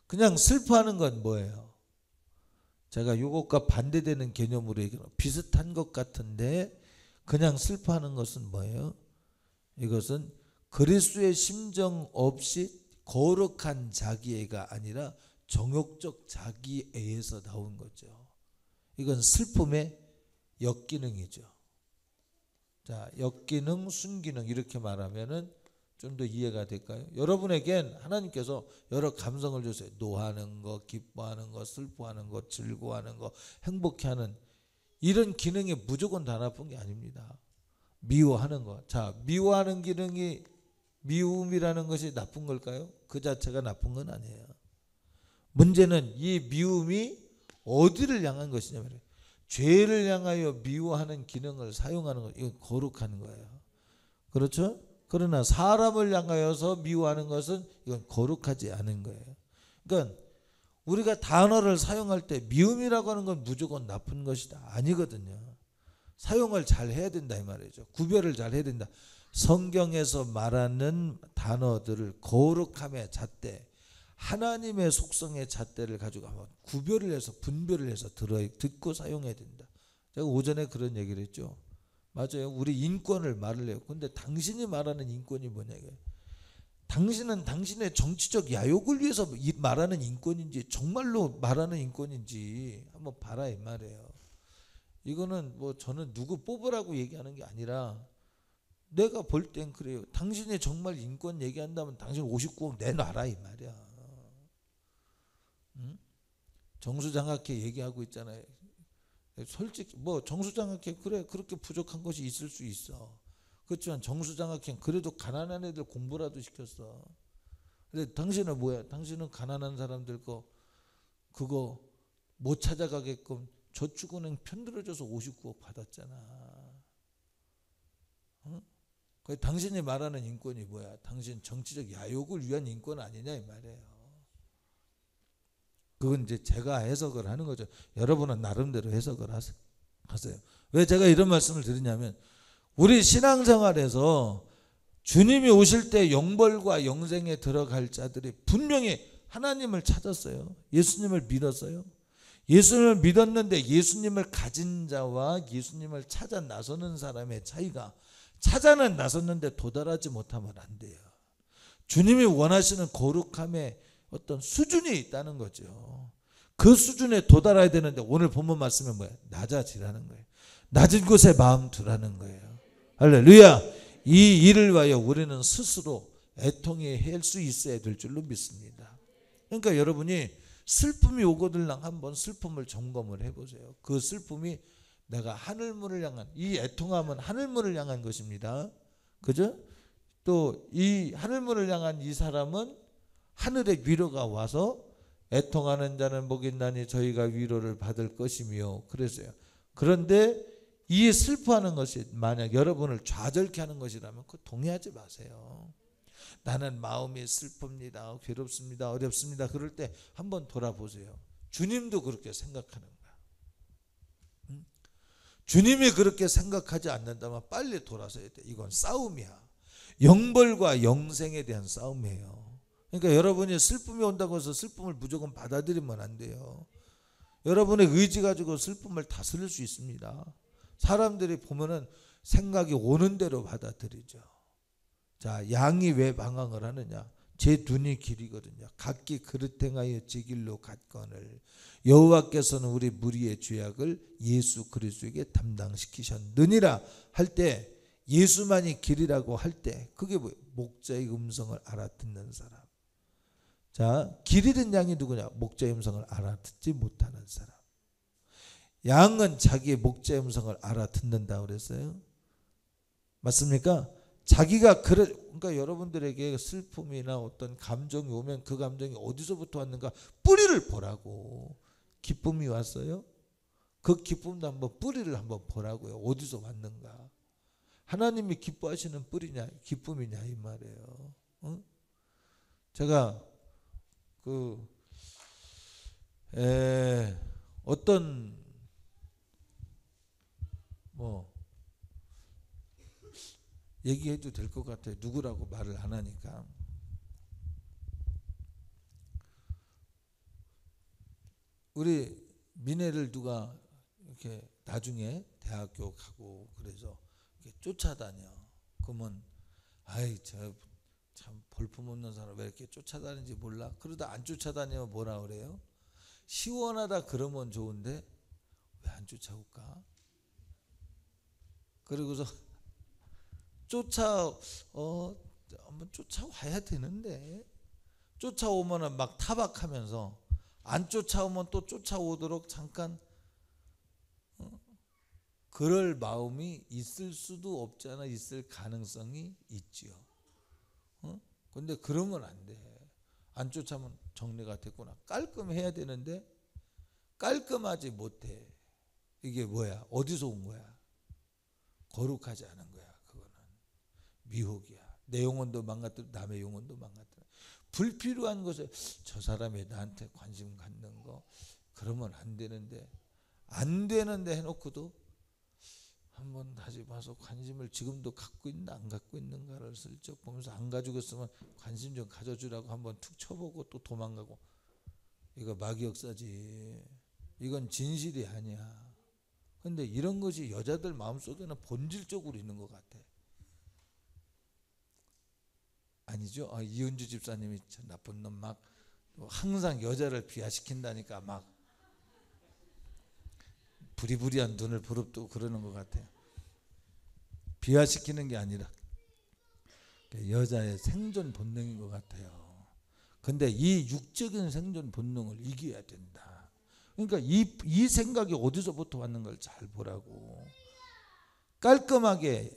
그냥 슬퍼하는 건 뭐예요? 제가 이것과 반대되는 개념으로 얘기하면 비슷한 것 같은데, 그냥 슬퍼하는 것은 뭐예요? 이것은 그리스도의 심정 없이 거룩한 자기애가 아니라 정욕적 자기애에서 나온 거죠. 이건 슬픔의 역기능이죠. 자, 역기능, 순기능 이렇게 말하면은 좀 더 이해가 될까요? 여러분에겐 하나님께서 여러 감성을 주세요. 노하는 거, 기뻐하는 거, 슬퍼하는 거, 즐거워하는 거, 행복해하는 이런 기능이 무조건 다 나쁜 게 아닙니다. 미워하는 거. 자, 미워하는 기능이 미움이라는 것이 나쁜 걸까요? 그 자체가 나쁜 건 아니에요. 문제는 이 미움이 어디를 향한 것이냐 말이에요. 죄를 향하여 미워하는 기능을 사용하는 것, 이건 거룩한 거예요. 그렇죠? 그러나 사람을 향하여서 미워하는 것은 이건 거룩하지 않은 거예요. 그러니까 우리가 단어를 사용할 때 미움이라고 하는 건 무조건 나쁜 것이다 아니거든요. 사용을 잘 해야 된다 이 말이죠. 구별을 잘 해야 된다. 성경에서 말하는 단어들을 거룩함의 잣대, 하나님의 속성의 잣대를 가지고 한번 구별을 해서 분별을 해서 듣고 사용해야 된다. 제가 오전에 그런 얘기를 했죠. 맞아요. 우리 인권을 말을 해요. 근데 당신이 말하는 인권이 뭐냐 이게. 당신은 당신의 정치적 야욕을 위해서 말하는 인권인지 정말로 말하는 인권인지 한번 봐라 이 말이에요. 이거는 뭐 저는 누구 뽑으라고 얘기하는 게 아니라 내가 볼 땐 그래요. 당신이 정말 인권 얘기한다면 당신 59억 내놔라 이 말이야. 응? 정수장학회 얘기하고 있잖아요. 솔직히 뭐 정수장학회 그래 그렇게 부족한 것이 있을 수 있어. 그렇지만 정수장학회 그래도 가난한 애들 공부라도 시켰어. 근데 당신은 뭐야? 당신은 가난한 사람들 거 그거 못 찾아가게끔 저축은행 편들어줘서 59억 받았잖아. 어? 당신이 말하는 인권이 뭐야? 당신 정치적 야욕을 위한 인권 아니냐 이 말이에요. 그건 이제 제가 해석을 하는 거죠. 여러분은 나름대로 해석을 하세요. 왜 제가 이런 말씀을 드리냐면 우리 신앙생활에서 주님이 오실 때 영벌과 영생에 들어갈 자들이 분명히 하나님을 찾았어요. 예수님을 믿었어요. 예수님을 믿었는데 예수님을 가진 자와 예수님을 찾아 나서는 사람의 차이가, 찾아는 나섰는데 도달하지 못하면 안 돼요. 주님이 원하시는 거룩함의 어떤 수준이 있다는 거죠. 그 수준에 도달해야 되는데 오늘 본문 말씀은 뭐예요? 낮아지라는 거예요. 낮은 곳에 마음 두라는 거예요. 할렐루야. 이 일을 위하여 우리는 스스로 애통해 할 수 있어야 될 줄로 믿습니다. 그러니까 여러분이 슬픔이 오거들랑 한번 슬픔을 점검을 해보세요. 그 슬픔이 내가 하늘문을 향한, 이 애통함은 하늘문을 향한 것입니다. 그죠? 또 이 하늘문을 향한 이 사람은 하늘의 위로가 와서 애통하는 자는 복이 있나니 저희가 위로를 받을 것이며 그랬어요. 그런데 이 슬퍼하는 것이 만약 여러분을 좌절케 하는 것이라면 그 동의하지 마세요. 나는 마음이 슬픕니다. 괴롭습니다. 어렵습니다. 그럴 때 한번 돌아보세요. 주님도 그렇게 생각하는 거야. 주님이 그렇게 생각하지 않는다면 빨리 돌아서야 돼. 이건 싸움이야. 영벌과 영생에 대한 싸움이에요. 그러니까 여러분이 슬픔이 온다고 해서 슬픔을 무조건 받아들이면 안 돼요. 여러분의 의지 가지고 슬픔을 다스릴 수 있습니다. 사람들이 보면은 생각이 오는 대로 받아들이죠. 자, 양이 왜 방황을 하느냐? 제 눈이 길이거든요. 각기 그릇 행하여 제 길로 갔거늘 여호와께서는 우리 무리의 죄악을 예수 그리스도에게 담당시키셨느니라 할 때, 예수만이 길이라고 할 때 그게 뭐예요? 목자의 음성을 알아듣는 사람. 자, 길 잃은 양이 누구냐? 목자의 음성을 알아듣지 못하는 사람. 양은 자기의 목자의 음성을 알아듣는다 그랬어요. 맞습니까? 자기가 그러니까 여러분들에게 슬픔이나 어떤 감정이 오면 그 감정이 어디서부터 왔는가 뿌리를 보라고. 기쁨이 왔어요? 그 기쁨도 한번 뿌리를 한번 보라고요. 어디서 왔는가? 하나님이 기뻐하시는 뿌리냐 기쁨이냐 이 말이에요. 어? 제가 어떤 뭐 얘기해도 될 것 같아요. 누구라고 말을 안 하니까. 우리 민혜를 누가 이렇게 나중에 대학교 가고 그래서 이렇게 쫓아다녀. 그러면 아이 저 참 볼품없는 사람 왜 이렇게 쫓아다니는지 몰라. 그러다 안 쫓아다니면 뭐라 그래요? 시원하다 그러면 좋은데 왜 안 쫓아올까? 그리고서 한번 쫓아와야 되는데 쫓아오면은 막 타박하면서 안 쫓아오면 또 쫓아오도록 잠깐 그럴 마음이 있을 수도 없지 않아 있을 가능성이 있지요. 근데 그러면 안 돼. 안 쫓아오면 정리가 됐구나. 깔끔해야 되는데 깔끔하지 못해. 이게 뭐야? 어디서 온 거야? 거룩하지 않은 거야. 그거는 미혹이야. 내 영혼도 망가뜨려 남의 영혼도 망가뜨려. 불필요한 것에 저 사람이 나한테 관심 갖는 거 그러면 안 되는데 해놓고도 한번 다시 봐서 관심을 지금도 갖고 있나 안 갖고 있는가를 슬쩍 보면서 안 가지고 있으면 관심 좀 가져주라고 한번 툭 쳐보고 또 도망가고. 이거 마귀역사지. 이건 진실이 아니야. 근데 이런 것이 여자들 마음속에는 본질적으로 있는 것 같아. 아니죠? 이은주 집사님이 저 나쁜 놈 막 항상 여자를 비하시킨다니까 막 부리부리한 눈을 부릅뜨고 그러는 것 같아요. 비하시키는 게 아니라 여자의 생존 본능인 것 같아요. 근데 이 육적인 생존 본능을 이겨야 된다. 그러니까 이 생각이 어디서부터 왔는 걸 잘 보라고. 깔끔하게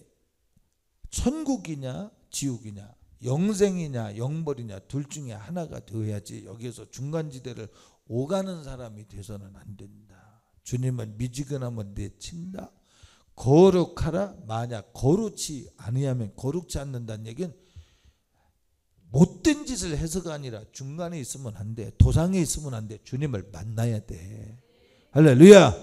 천국이냐 지옥이냐 영생이냐 영벌이냐 둘 중에 하나가 되어야지 여기에서 중간지대를 오가는 사람이 돼서는 안 된다. 주님은 미지근하면 내친다. 거룩하라. 만약 거룩치 아니하면 거룩치 않는다는 얘기는 못된 짓을 해서가 아니라 중간에 있으면 안 돼. 도상에 있으면 안 돼. 주님을 만나야 돼. 할렐루야.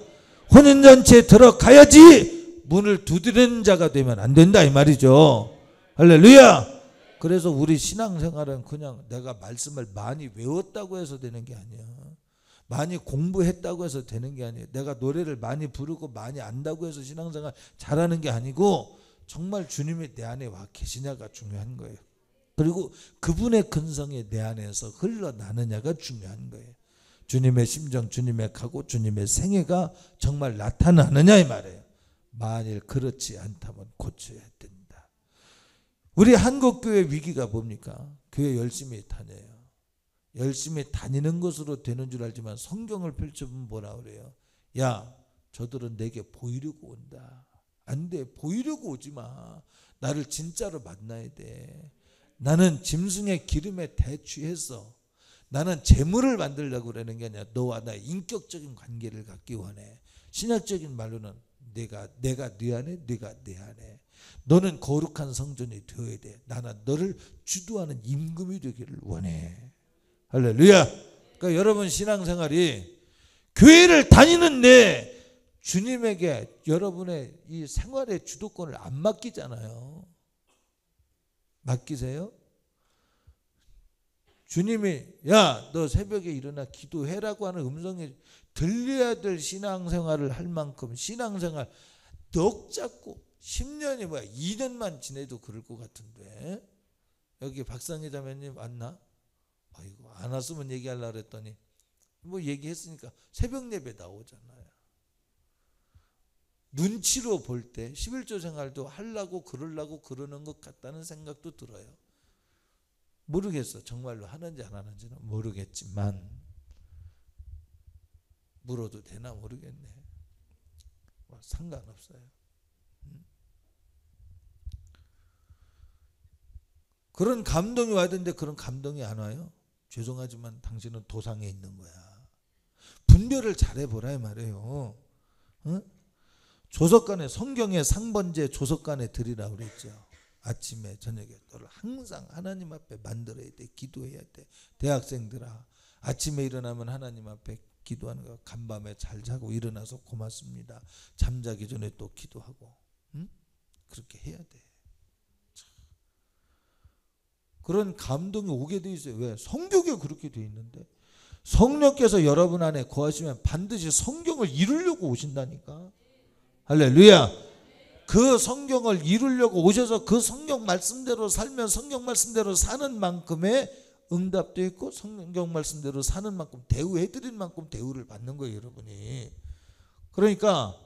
혼인잔치에 들어가야지 문을 두드리는 자가 되면 안 된다 이 말이죠. 할렐루야. 그래서 우리 신앙생활은 그냥 내가 말씀을 많이 외웠다고 해서 되는 게 아니야. 많이 공부했다고 해서 되는 게 아니에요. 내가 노래를 많이 부르고 많이 안다고 해서 신앙생활 잘하는 게 아니고 정말 주님이 내 안에 와 계시냐가 중요한 거예요. 그리고 그분의 근성이 내 안에서 흘러나느냐가 중요한 거예요. 주님의 심정, 주님의 각오, 주님의 생애가 정말 나타나느냐 이 말이에요. 만일 그렇지 않다면 고쳐야 된다. 우리 한국교회 위기가 뭡니까? 교회 열심히 다녀요. 열심히 다니는 것으로 되는 줄 알지만 성경을 펼쳐보면 뭐라 그래요? 야, 저들은 내게 보이려고 온다. 안 돼. 보이려고 오지 마. 나를 진짜로 만나야 돼. 나는 짐승의 기름에 대취해서 나는 재물을 만들려고 그러는 게 아니라 너와 나의 인격적인 관계를 갖기 원해. 신약적인 말로는 내가 네 안에, 네가 내 안에. 너는 거룩한 성전이 되어야 돼. 나는 너를 주도하는 임금이 되기를 원해. 할렐루야. 그러니까 여러분 신앙생활이 교회를 다니는데 주님에게 여러분의 이 생활의 주도권을 안 맡기잖아요. 맡기세요? 주님이 야, 너 새벽에 일어나 기도해라고 하는 음성이 들려야 될 신앙생활을 할 만큼 신앙생활 넋 잡고 10년이 뭐야 2년만 지내도 그럴 것 같은데 여기 박상희 자매님 왔나? 아이고 안 왔으면 얘기하려고 그랬더니 뭐 얘기했으니까 새벽 예배 나오잖아요. 눈치로 볼 때 11조 생활도 하려고 그러려고 그러는 것 같다는 생각도 들어요. 모르겠어. 정말로 하는지 안 하는지는 모르겠지만 물어도 되나 모르겠네. 뭐 상관없어요. 그런 감동이 와야 되는데 그런 감동이 안 와요. 죄송하지만 당신은 도상에 있는 거야. 분별을 잘해보라 이 말이에요. 응? 조석간에 성경에 상번제 조석간에 드리라 그랬죠. 아침에 저녁에 너를 항상 하나님 앞에 만들어야 돼. 기도해야 돼. 대학생들아 아침에 일어나면 하나님 앞에 기도하는 거. 간밤에 잘 자고 일어나서 고맙습니다. 잠자기 전에 또 기도하고. 응? 그렇게 해야 돼. 그런 감동이 오게 돼 있어요. 왜? 성경에 그렇게 돼 있는데. 성령께서 여러분 안에 거하시면 반드시 성경을 이루려고 오신다니까. 할렐루야. 그 성경을 이루려고 오셔서 그 성경 말씀대로 살면 성경 말씀대로 사는 만큼의 응답도 있고, 성경 말씀대로 사는 만큼 대우해드린 만큼 대우를 받는 거예요, 여러분이. 그러니까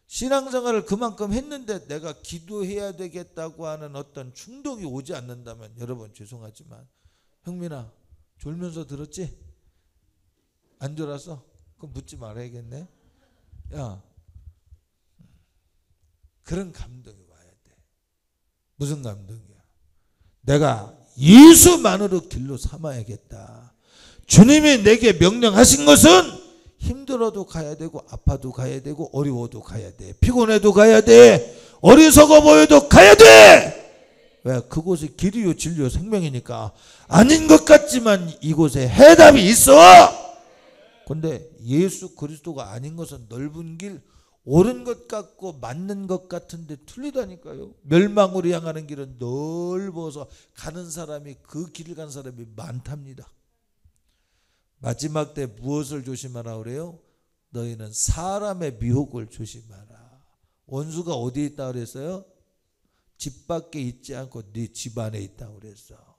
신앙생활을 그만큼 했는데 내가 기도해야 되겠다고 하는 어떤 충동이 오지 않는다면, 여러분 죄송하지만, 형민아 졸면서 들었지? 안 졸았어? 그럼 묻지 말아야겠네. 야, 그런 감동이 와야 돼. 무슨 감동이야? 내가 예수만으로 길로 삼아야겠다. 주님이 내게 명령하신 것은 힘들어도 가야 되고, 아파도 가야 되고, 어려워도 가야 돼. 피곤해도 가야 돼. 어리석어 보여도 가야 돼. 왜? 그곳이 길이요 진리요 생명이니까. 아닌 것 같지만 이곳에 해답이 있어. 근데 예수 그리스도가 아닌 것은 넓은 길, 옳은 것 같고 맞는 것 같은데 틀리다니까요. 멸망으로 향하는 길은 넓어서 가는 사람이, 그 길을 간 사람이 많답니다. 마지막 때 무엇을 조심하라 그래요? 너희는 사람의 미혹을 조심하라. 원수가 어디에 있다 그랬어요? 집 밖에 있지 않고 네 집 안에 있다 그랬어.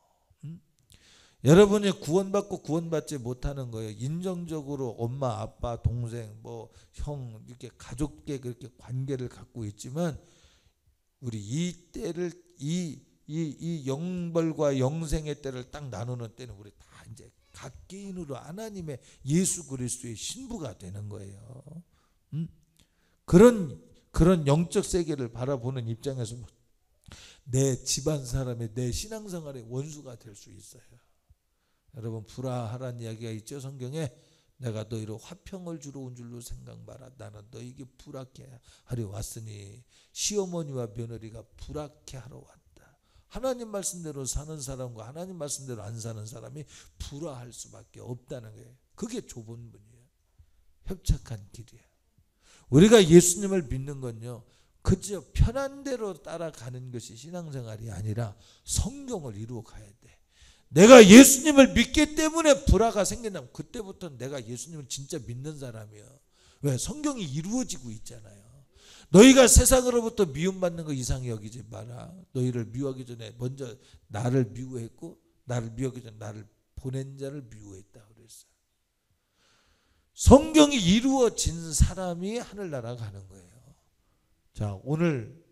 여러분이 구원받고 구원받지 못하는 거예요. 인정적으로 엄마, 아빠, 동생, 뭐 형, 이렇게 가족계 그렇게 관계를 갖고 있지만, 우리 이 때를, 이 영벌과 영생의 때를 딱 나누는 때는 우리 다 이제 각 개인으로 하나님의 예수 그리스도의 신부가 되는 거예요. 그런 영적 세계를 바라보는 입장에서 내 집안 사람이 내 신앙생활의 원수가 될 수 있어요. 여러분, 불화하라는 이야기가 있죠, 성경에. 내가 너희로 화평을 주러 온 줄로 생각마라. 나는 너희에게 불화케 하려 왔으니. 시어머니와 며느리가 불화케 하러 왔다. 하나님 말씀대로 사는 사람과 하나님 말씀대로 안 사는 사람이 불화할 수밖에 없다는 거예요. 그게 좁은 문이에요. 협착한 길이에요. 우리가 예수님을 믿는 건요, 그저 편한 대로 따라가는 것이 신앙생활이 아니라 성경을 이루어 가야 돼. 내가 예수님을 믿기 때문에 불화가 생긴다면 그때부터 내가 예수님을 진짜 믿는 사람이야. 왜? 성경이 이루어지고 있잖아요. 너희가 세상으로부터 미움받는 거 이상히 여기지 마라. 너희를 미워하기 전에 먼저 나를 미워했고, 나를 미워하기 전에 나를 보낸 자를 미워했다 그랬어요. 성경이 이루어진 사람이 하늘나라 가는 거예요. 자, 오늘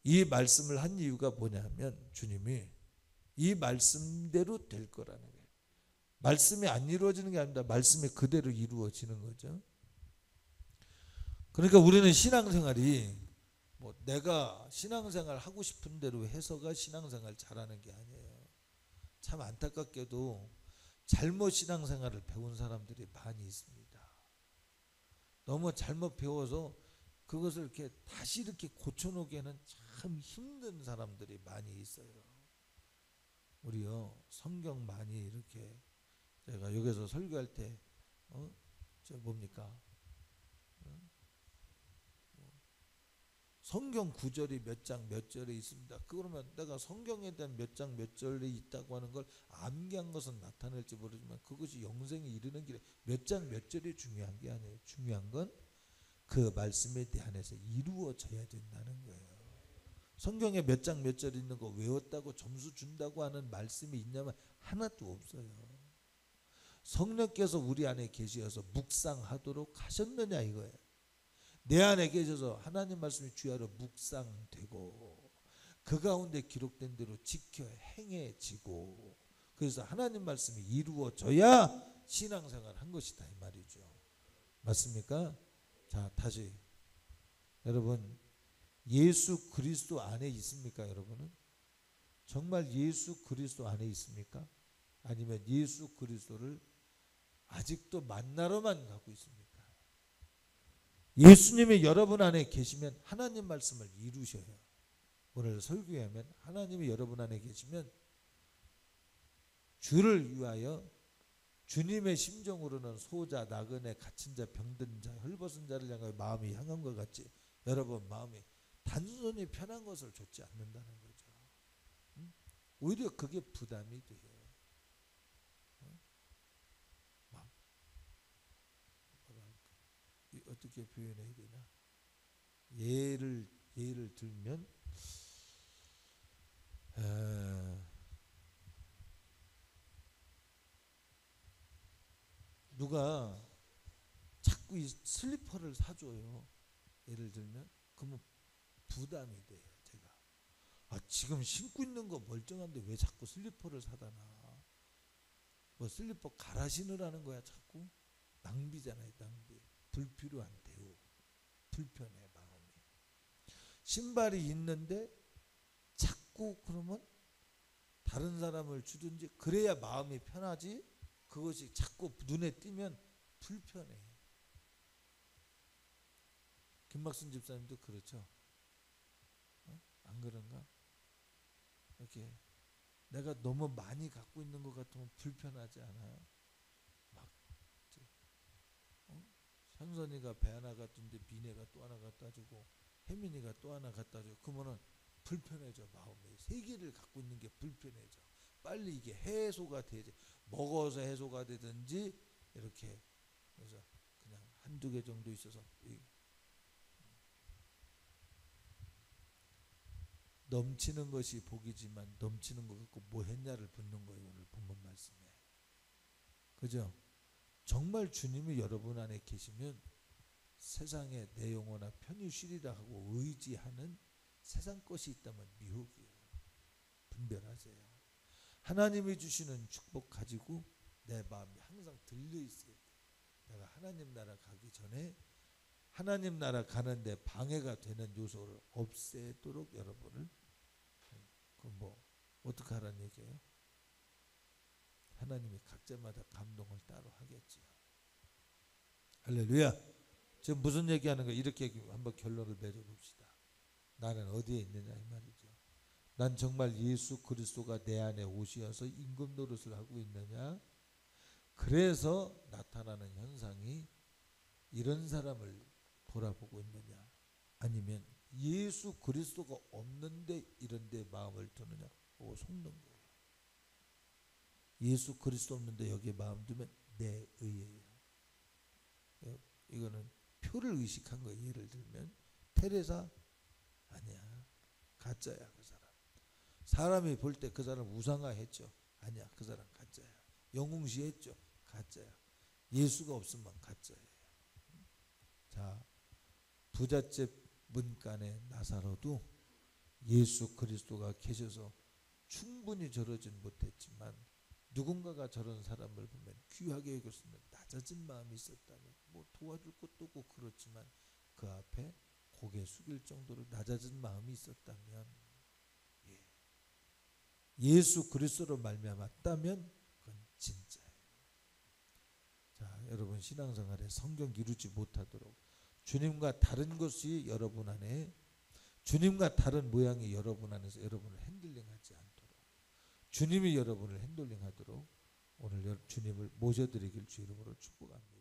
이 말씀을 한 이유가 뭐냐면, 주님이 이 말씀대로 될 거라는 거예요. 말씀이 안 이루어지는 게 아닙니다. 말씀이 그대로 이루어지는 거죠. 그러니까 우리는 신앙생활이 뭐 내가 신앙생활 하고 싶은 대로 해서가 신앙생활 잘하는 게 아니에요. 참 안타깝게도 잘못 신앙생활을 배운 사람들이 많이 있습니다. 너무 잘못 배워서 그것을 이렇게 다시 이렇게 고쳐놓기에는 참 힘든 사람들이 많이 있어요. 우리요, 성경 많이 이렇게, 제가 여기서 설교할 때 저 뭡니까, 성경 구절이 몇 장 몇 절에 있습니다. 그러면 내가 성경에 대한 몇 장 몇 절에 있다고 하는 걸 암기한 것은 나타낼지 모르지만, 그것이 영생에 이르는 길에 몇 장 몇 절이 중요한 게 아니에요. 중요한 건 그 말씀에 대한해서 이루어져야 된다는 거예요. 성경에 몇 장 몇 절 있는 거 외웠다고 점수 준다고 하는 말씀이 있냐면 하나도 없어요. 성령께서 우리 안에 계셔서 묵상하도록 하셨느냐 이거예요. 내 안에 계셔서 하나님 말씀이 주야로 묵상되고, 그 가운데 기록된 대로 지켜 행해지고, 그래서 하나님 말씀이 이루어져야 신앙생활 한 것이다 이 말이죠. 맞습니까? 자, 다시 여러분, 예수 그리스도 안에 있습니까? 여러분은 정말 예수 그리스도 안에 있습니까? 아니면 예수 그리스도를 아직도 만나러만 가고 있습니까? 예수님이 여러분 안에 계시면 하나님 말씀을 이루셔요. 오늘 설교에 하면 하나님이 여러분 안에 계시면 주를 위하여 주님의 심정으로는 소자, 나그네, 갇힌 자, 병든 자, 헐벗은 자를 향하여 마음이 향한 것 같지. 여러분 마음이 단순히 편한 것을 좇지 않는다는 거죠. 오히려 그게 부담이 돼요. 막 뭐랄까 어떻게 표현해야 되나? 예를 들면 누가 자꾸 이 슬리퍼를 사줘요. 예를 들면 그러면 부담이 돼요. 제가 지금 신고 있는 거 멀쩡한데 왜 자꾸 슬리퍼를 사다나. 뭐 슬리퍼 갈아 신으라는 거야. 자꾸 낭비잖아요. 낭비. 불필요한 대우. 불편해 마음이. 신발이 있는데 자꾸 그러면 다른 사람을 주든지 그래야 마음이 편하지. 그것이 자꾸 눈에 띄면 불편해. 김막순 집사님도 그렇죠. 안 그런가? 이렇게 내가 너무 많이 갖고 있는 것 같으면 불편하지 않아요? 막 현선이가 배 하나 갖던데 미네가 또 하나 갖다 주고 혜민이가 또 하나 갖다 주고 그러면은 불편해져. 마음이 세 개를 갖고 있는 게 불편해져. 빨리 이게 해소가 되지. 먹어서 해소가 되든지 이렇게. 그래서 그냥 한두 개 정도 있어서 넘치는 것이 복이지만 넘치는 것 갖고 뭐 했냐를 묻는 거예요. 오늘 본문 말씀에. 그죠? 정말 주님이 여러분 안에 계시면 세상에 내 영혼아 편히 쉬리라 하고 의지하는 세상 것이 있다면 미혹이에요. 분별하세요. 하나님이 주시는 축복 가지고 내 마음이 항상 들려 있어야 돼. 내가 하나님 나라 가기 전에 하나님 나라 가는데 방해가 되는 요소를 없애도록 여러분을 뭐 어떻게 하라는 얘기예요? 하나님이 각자마다 감동을 따로 하겠지요. 할렐루야. 지금 무슨 얘기하는 거예요? 이렇게 한번 결론을 맺어봅시다. 나는 어디에 있느냐 이 말이죠. 난 정말 예수 그리스도가 내 안에 오시어서 임금 노릇을 하고 있느냐. 그래서 나타나는 현상이 이런 사람을 돌아보고 있느냐, 아니면 예수 그리스도가 없는데 이런 데 마음을 두느냐 보고 속는 거예요. 예수 그리스도 없는데 여기에 마음 두면 내 의예요. 이거는 표를 의식한 거예요. 예를 들면 테레사 아니야, 가짜야. 그 사람 사람이 볼 때 그 사람 우상화했죠. 아니야, 그 사람 가짜야. 영웅시했죠. 가짜야. 예수가 없으면 가짜예요. 자, 부잣집 문간의 나사로도 예수 그리스도가 계셔서 충분히 저러진 못했지만 누군가가 저런 사람을 보면 귀하게 여겼으면 낮아진 마음이 있었다면, 뭐 도와줄 것도 없고 그렇지만 그 앞에 고개 숙일 정도로 낮아진 마음이 있었다면, 예수 그리스도로 말미암았다면 그건 진짜예요. 자, 여러분 신앙생활에 성경 이루지 못하도록 주님과 다른 것이 여러분 안에, 주님과 다른 모양이 여러분 안에서 여러분을 핸들링하지 않도록, 주님이 여러분을 핸들링하도록 오늘 주님을 모셔드리길 주 이름으로 축복합니다.